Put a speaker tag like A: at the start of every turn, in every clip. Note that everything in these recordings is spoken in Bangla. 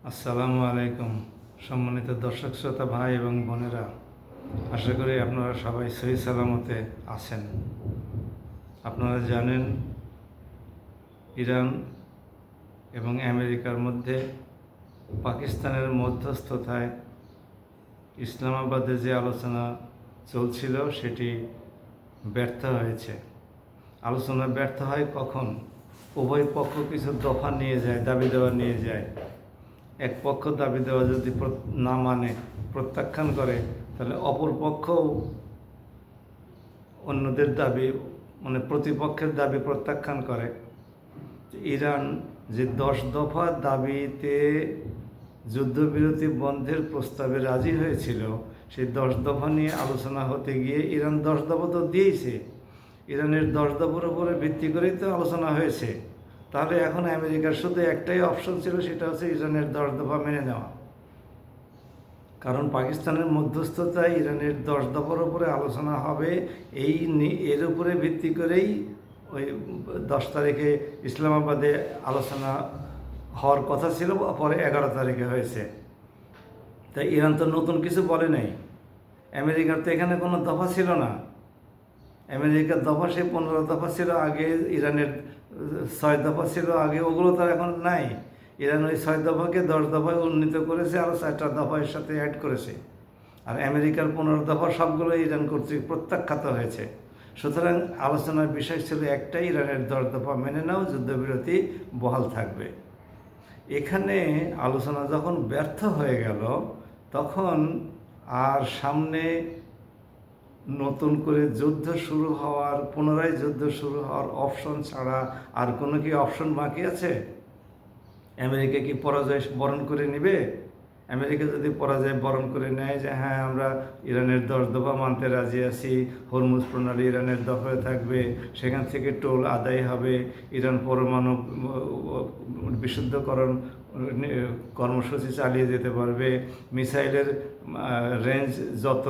A: আসসালামু আলাইকুম। সম্মানিত দর্শক শ্রোতা ভাই এবং বোনেরা, আশা করি আপনারা সবাই সহি সালামতে আছেন। আপনারা জানেন, ইরান এবং আমেরিকার মধ্যে পাকিস্তানের মধ্যস্থতায় ইসলামাবাদে যে আলোচনা চলছিল সেটি ব্যর্থ হয়েছে। আলোচনা ব্যর্থ হয় কখন? উভয় পক্ষ কিছু দফা নিয়ে যায়, দাবি দেওয়া নিয়ে যায়। এক পক্ষ দাবি দেওয়া যদি না মানে, প্রত্যাখ্যান করে, তাহলে অপর পক্ষও অন্যদের দাবি প্রতিপক্ষের দাবি প্রত্যাখ্যান করে। ইরান যে 10 দফা দাবিতে যুদ্ধবিরতি বন্ধের প্রস্তাবে রাজি হয়েছিল, সেই 10 দফা নিয়ে আলোচনা হতে গিয়ে ইরান 10 দফা তো দিয়েছে। ইরানের 10 দফার উপরে ভিত্তি করেই তো আলোচনা হয়েছে। তাহলে এখন আমেরিকার শুধু একটাই অপশন ছিল, সেটা হচ্ছে ইরানের 10 দফা মেনে নেওয়া। কারণ পাকিস্তানের মধ্যস্থতায় ইরানের 10 দফার উপরে আলোচনা হবে, এর উপরে ভিত্তি করেই ওই 10 তারিখে ইসলামাবাদে আলোচনা হওয়ার কথা ছিল, পরে 11 তারিখে হয়েছে। তাই ইরান তো নতুন কিছু বলে নাই। আমেরিকার তো এখানে কোনো দফা ছিল না। আমেরিকার দফা সে 15 দফা ছিল আগে, ইরানের 6 দফা ছিল আগে, ওগুলো তো এখন নাই। ইরান ওই 6 দফাকে 10 দফায় উন্নীত করেছে, আরও 4টা দফার সাথে অ্যাড করেছে। আর আমেরিকার 15 দফা সবগুলো ইরান কর্তৃক প্রত্যাখ্যাত হয়েছে। সুতরাং আলোচনার বিষয় ছিল একটাই, ইরানের 10 দফা মেনে নাও, যুদ্ধবিরতি বহাল থাকবে। এখানে আলোচনা যখন ব্যর্থ হয়ে গেল, তখন আর সামনে নতুন করে যুদ্ধ শুরু হওয়ার, পুনরায় যুদ্ধ শুরু হওয়ার অপশন ছাড়া আর কোনো কি অপশন বাকি আছে? আমেরিকা কি পরাজয় বরণ করে নেবে? আমেরিকা যদি পরাজয় বরণ করে নেয় যে হ্যাঁ আমরা ইরানের 10 দফা মানতে রাজি আছি, হরমুজ প্রণালী ইরানের দখলে থাকবে, সেখান থেকে টোল আদায় হবে, ইরান পরমাণু বিশুদ্ধকরণ কর্মসূচি চালিয়ে যেতে পারবে, মিসাইলের রেঞ্জ যত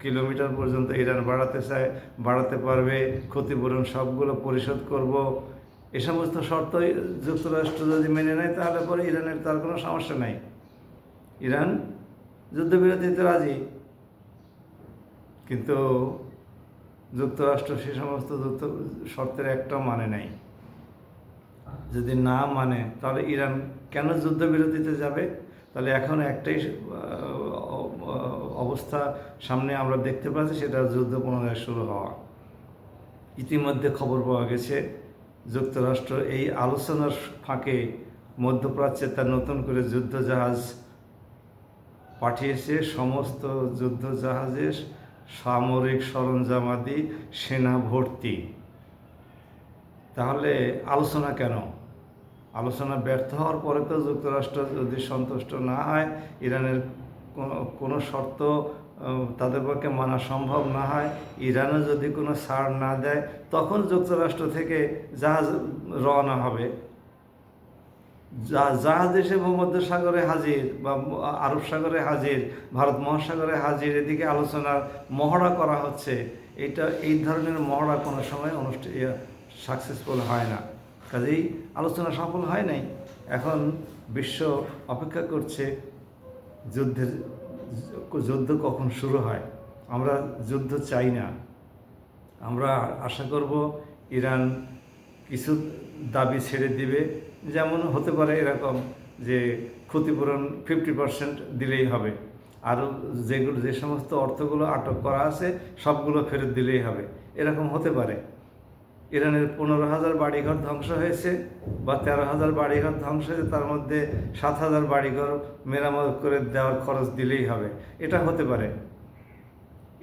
A: কিলোমিটার পর্যন্ত ইরান বাড়াতে চায় বাড়াতে পারবে, ক্ষতিপূরণ সবগুলো পরিশোধ করব, এ সমস্ত শর্ত যুক্তরাষ্ট্র যদি মেনে নেয়, তাহলে পরে ইরানের তার কোনো সমস্যা নাই। ইরান যুদ্ধবিরতিতে রাজি। কিন্তু যুক্তরাষ্ট্র সে সমস্ত শর্তের একটাও মানে নাই। যদি না মানে, তাহলে ইরান কেন যুদ্ধবিরতিতে যাবে? তাহলে এখন একটাই অবস্থা সামনে আমরা দেখতে পাচ্ছি, সেটা যুদ্ধ পুনরায় শুরু হওয়া। ইতিমধ্যে খবর পাওয়া গেছে, যুক্তরাষ্ট্র এই আলোচনার ফাঁকে মধ্যপ্রাচ্যে তার নতুন করে যুদ্ধজাহাজ পাঠিয়েছে। সমস্ত যুদ্ধজাহাজের সামরিক সরঞ্জামাদি, সেনা ভর্তি। তাহলে আলোচনা কেন? আলোচনা ব্যর্থ হওয়ার পরে তো যুক্তরাষ্ট্র যদি সন্তুষ্ট না হয়, ইরানের কোনো শর্ত তাদের পক্ষে মানা সম্ভব না হয়, ইরানও যদি কোনো ছাড় না দেয়, তখন যুক্তরাষ্ট্র থেকে জাহাজ রওনা হবে। জাহাজ এসে ভূমধ্যসাগরে হাজির, বা আরব সাগরে হাজির, ভারত মহাসাগরে হাজির, এদিকে আলোচনার মহড়া করা হচ্ছে। এই ধরনের মহড়া কোনো সময় সাকসেসফুল হয় না। কাজেই আলোচনা সফল হয় নাই। এখন বিশ্ব অপেক্ষা করছে যুদ্ধ কখন শুরু হয়। আমরা যুদ্ধ চাই না। আমরা আশা করব ইরান কিছু দাবি ছেড়ে দিবে। যেমন হতে পারে এরকম যে ক্ষতিপূরণ 50% দিলেই হবে, আরও যে সমস্ত অর্থগুলো আটক করা আছে সবগুলো ফেরত দিলেই হবে, এরকম হতে পারে। ইরানের 15,000 বাড়িঘর ধ্বংস হয়েছে, বা 13,000 বাড়িঘর ধ্বংস হয়েছে, তার মধ্যে 7,000 বাড়িঘর মেরামত করে দেওয়ার খরচ দিলেই হবে, এটা হতে পারে।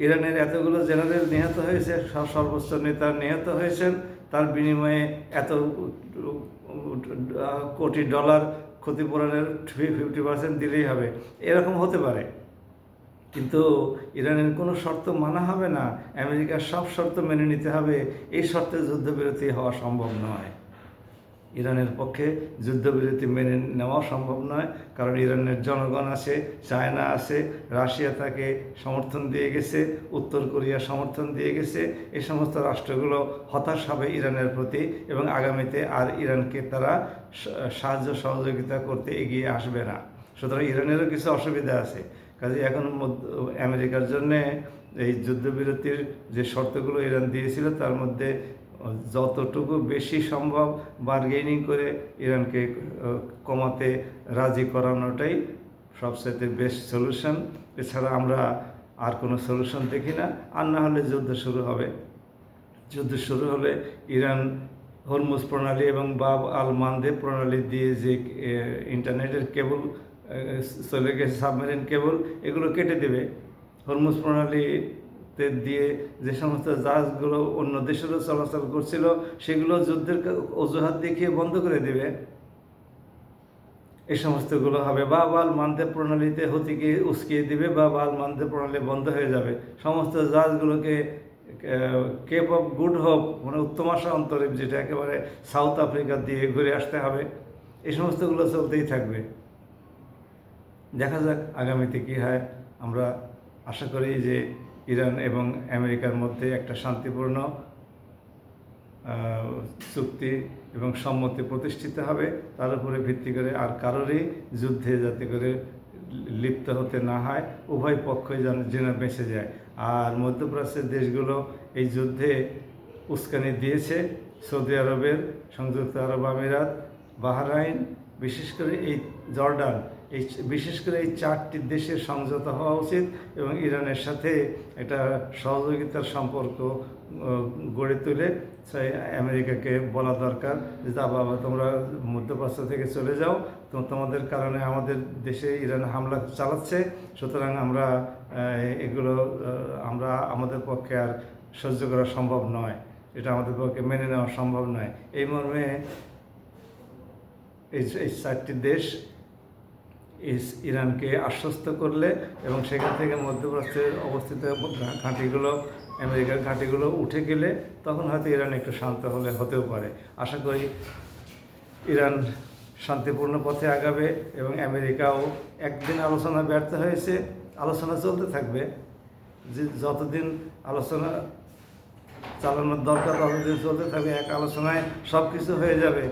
A: ইরানের এতগুলো জেনারেল নিহত হয়েছে, সর্বোচ্চ নেতা নিহত হয়েছেন, তার বিনিময়ে এত কোটি ডলার ক্ষতিপূরণের 50% দিলেই হবে, এরকম হতে পারে। কিন্তু ইরানের কোনো শর্ত মানা হবে না, আমেরিকার সব শর্ত মেনে নিতে হবে। এই শর্তে যুদ্ধবিরতি হওয়া সম্ভব নয়। ইরানের পক্ষে যুদ্ধবিরতি মেনে নেওয়া সম্ভব নয়, কারণ ইরানের জনগণ আছে, চায়না আছে, রাশিয়া তাকে সমর্থন দিয়ে গেছে, উত্তর কোরিয়া সমর্থন দিয়ে গেছে। এই সমস্ত রাষ্ট্রগুলো হতাশ হবে ইরানের প্রতি, এবং আগামীতে আর ইরানকে তারা সাহায্য সহযোগিতা করতে এগিয়ে আসবে না। সুতরাং ইরানেরও কিছু অসুবিধা আছে। কাজে এখন আমেরিকার জন্যে এই যুদ্ধবিরতির যে শর্তগুলো ইরান দিয়েছিল তার মধ্যে যতটুকু বেশি সম্ভব বার্গেনিং করে ইরানকে কমাতে রাজি করানোটাই সবচেয়ে বেস্ট সলিউশন। এছাড়া আমরা আর কোনো সলিউশন দেখি না। আর না হলে যুদ্ধ শুরু হবে। যুদ্ধ শুরু হলে ইরান হরমুজ প্রণালী এবং বাব আল মানদেব প্রণালী দিয়ে যে ইন্টারনেটের কেবল চলে গেছে, সাবমেরিন কেবল, এগুলো কেটে দেবে। হরমুজ প্রণালীতে দিয়ে যে সমস্ত জাহাজগুলো অন্য দেশেরও চলাচল করছিল সেগুলো যুদ্ধের অজুহাত দেখিয়ে বন্ধ করে দেবে। এই সমস্তগুলো হবে। বাব আল মানদেব প্রণালীতে হুতিকে উস্কিয়ে দিবে, বাব আল মানদেব প্রণালী বন্ধ হয়ে যাবে। সমস্ত জাহাজগুলোকে কেপ অফ গুড হোপ, মানে উত্তম আশা অন্তরীপ, যেটা একেবারে সাউথ আফ্রিকা দিয়ে ঘুরে আসতে হবে, এই সমস্তগুলো চলতেই থাকবে। দেখা যাক আগামীতে কী হয়। আমরা আশা করি যে ইরান এবং আমেরিকার মধ্যে একটা শান্তিপূর্ণ চুক্তি এবং সম্মতি প্রতিষ্ঠিত হবে। তার উপরে ভিত্তি করে আর কারোরই যুদ্ধে যাতে করে লিপ্ত হতে না হয়, উভয় পক্ষই যেন বেঁচে যায়। আর মধ্যপ্রাচ্যের দেশগুলো এই যুদ্ধে উস্কানি দিয়েছে। সৌদি আরবের, সংযুক্ত আরব আমিরাত, বাহরাইন, বিশেষ করে এই জর্ডান, বিশেষ করে এই 4টি দেশের সংযত হওয়া উচিত এবং ইরানের সাথে একটা সহযোগিতার সম্পর্ক গড়ে তুলে আমেরিকাকে বলা দরকার যে বাবা তোমরা মধ্যপ্রাচ্য থেকে চলে যাও, তোমাদের কারণে আমাদের দেশে ইরান হামলা চালাচ্ছে, সুতরাং এগুলো আমাদের পক্ষে আর সহ্য করা সম্ভব নয়, এটা আমাদের পক্ষে মেনে নেওয়া সম্ভব নয়। এই মর্মে এই 4টি দেশ ইরানকে আশ্বস্ত করলে এবং সেখান থেকে মধ্যপ্রাচ্যের অবস্থিত ঘাঁটিগুলো, আমেরিকার ঘাঁটিগুলো উঠে গেলে তখন হয়তো ইরান একটু শান্ত হতেও পারে। আশা করি ইরান শান্তিপূর্ণ পথে আগাবে এবং আমেরিকাও, একদিন আলোচনা ব্যর্থ হয়েছে, আলোচনা চলতে থাকবে। যে যতদিন আলোচনা চালানোর দরকার ততদিন চলতে থাকবে। এক আলোচনায় সব কিছু হয়ে যাবে,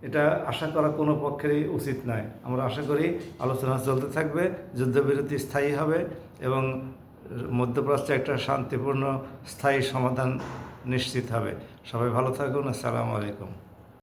A: এটা আশা করা কোনো পক্ষেরই উচিত নয়। আমরা আশা করি আলোচনা চলতে থাকবে, যুদ্ধবিরতি স্থায়ী হবে এবং মধ্যপ্রাচ্যে একটা শান্তিপূর্ণ স্থায়ী সমাধান নিশ্চিত হবে। সবাই ভালো থাকুন। আসসালামু আলাইকুম।